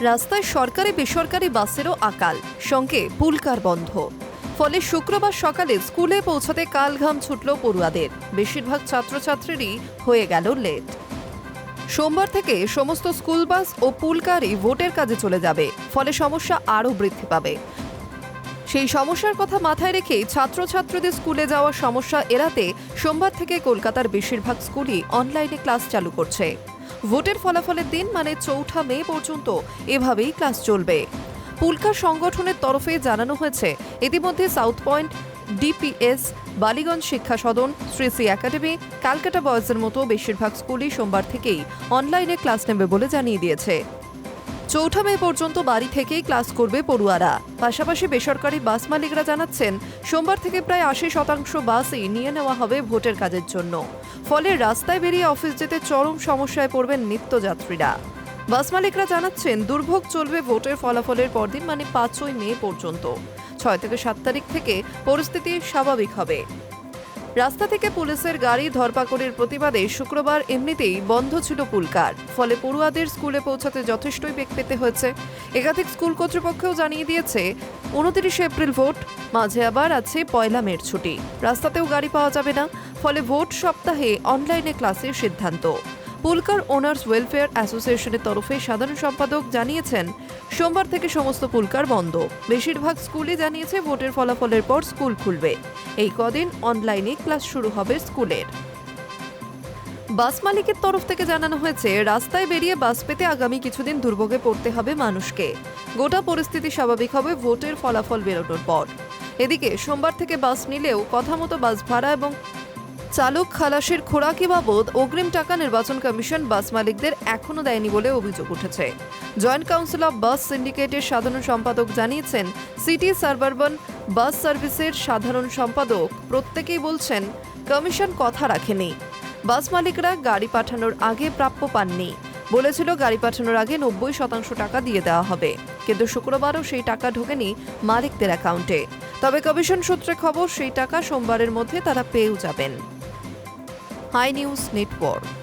রাস্তায় সরকারি বেসরকারি বাসেরও আকাল, সঙ্গে পুলকার বন্ধ। ফলে শুক্রবার সকালে স্কুলে পৌঁছাতে কালঘাম ছুটল পড়ুয়াদের। বেশিরভাগ ছাত্রছাত্রীরই হয়ে গেল লেট। সোমবার থেকে সমস্ত স্কুল বাস ও পুলকারই ভোটের কাজে চলে যাবে, ফলে সমস্যা আরও বৃদ্ধি পাবে। সেই সমস্যার কথা মাথায় রেখে ছাত্রছাত্রীদের স্কুলে যাওয়ার সমস্যা এড়াতে সোমবার থেকে কলকাতার বেশিরভাগ স্কুলই অনলাইনে ক্লাস চালু করছে। ভোটের ফলাফলের দিন মানে 4 মে পর্যন্ত এভাবেই ক্লাস চলবে। পুলকার সংগঠনের তরফে জানানো হয়েছে, ইতিমধ্যে সাউথ পয়েন্ট, ডিপিএস, বালিগঞ্জ শিক্ষা সদন, শ্রী শ্রী একাডেমি, ক্যালকাটা বয়েজের মতো বেশিরভাগ স্কুলই সোমবার থেকেই অনলাইনে ক্লাস নেবে বলে জানিয়ে দিয়েছে। 4 মে পর্যন্ত বাড়ি থেকেই ক্লাস করবে পড়ুয়ারা। পাশাপাশি বেসরকারি বাস মালিকরা জানাচ্ছেন, সোমবার থেকে প্রায় 80% বাসই নিয়ে নেওয়া হবে ভোটের কাজের জন্য। ফলে রাস্তায় বেরিয়ে অফিস যেতে চরম সমস্যায় পড়বেন নিত্যযাত্রীরা। বাস মালিকরা জানাচ্ছেন, দুর্ভোগ চলবে ভোটের ফলাফলের পরদিন মানে 5 মে পর্যন্ত। 6 থেকে 7 তারিখ থেকে পরিস্থিতি স্বাভাবিক হবে। রাস্তা থেকে পুলিশের গাড়ি ধরপাকড়ের প্রতিবাদে শুক্রবার এমনিতেই বন্ধ ছিল পুলকার। ফলে পড়ুয়াদের স্কুলে পৌঁছাতে যথেষ্টই বেগ পেতে হয়েছে। একাধিক স্কুল কর্তৃপক্ষও জানিয়ে দিয়েছে 29 এপ্রিল ভোট, মাঝে আবার আছে 1 মের ছুটি। রাস্তাতেও গাড়ি পাওয়া যাবে না। ফলে ভোট সপ্তাহে অনলাইনে ক্লাসের সিদ্ধান্ত। পুলকার ওনার্স ওয়েলফেয়ার অ্যাসোসিয়েশনের তরফে সাধারণ সম্পাদক জানিয়েছেন, সোমবার থেকে সমস্ত পুলকার বন্ধ। বেশিরভাগ স্কুলই জানিয়েছে ভোটের ফলাফলের পর স্কুল খুলবে। এই কদিন অনলাইনে ক্লাস শুরু হবে স্কুলের। বাস মালিকের তরফ থেকে জানানো হয়েছে, রাস্তায় বেরিয়ে বাস পেতে আগামী কিছুদিন দুর্ভোগে পড়তে হবে মানুষকে। গোটা পরিস্থিতি স্বাভাবিক হবে ভোটের ফলাফল বেরোনোর পর। এদিকে সোমবার থেকে বাস নিলেও কথা মতো বাস ভাড়া এবং চালক খালাসের খোরাকি বাবদ অগ্রিম টাকা নির্বাচন কমিশন বাস মালিকদের এখনো দেয়নি বলে অভিযোগ উঠেছে। জয়েন্ট কাউন্সিল অফ বাস সিন্ডিকেটের সাধারণ সম্পাদক জানিয়েছেন, সিটি সাবআরবান বাস সার্ভিসের সাধারণ সম্পাদক প্রত্যেকেই বলছেন, কমিশন কথা রাখেনি। বাস মালিকরা গাড়ি পাঠানোর আগে প্রাপ্য পাননি। বলেছিল গাড়ি পাঠানোর আগে 90% টাকা দিয়ে দেওয়া হবে, কিন্তু শুক্রবারও সেই টাকা ঢোকেনি মালিকদের অ্যাকাউন্টে। তবে কমিশন সূত্রে খবর, সেই টাকা সোমবারের মধ্যে তারা পেয়েও যাবেন। Hi news network.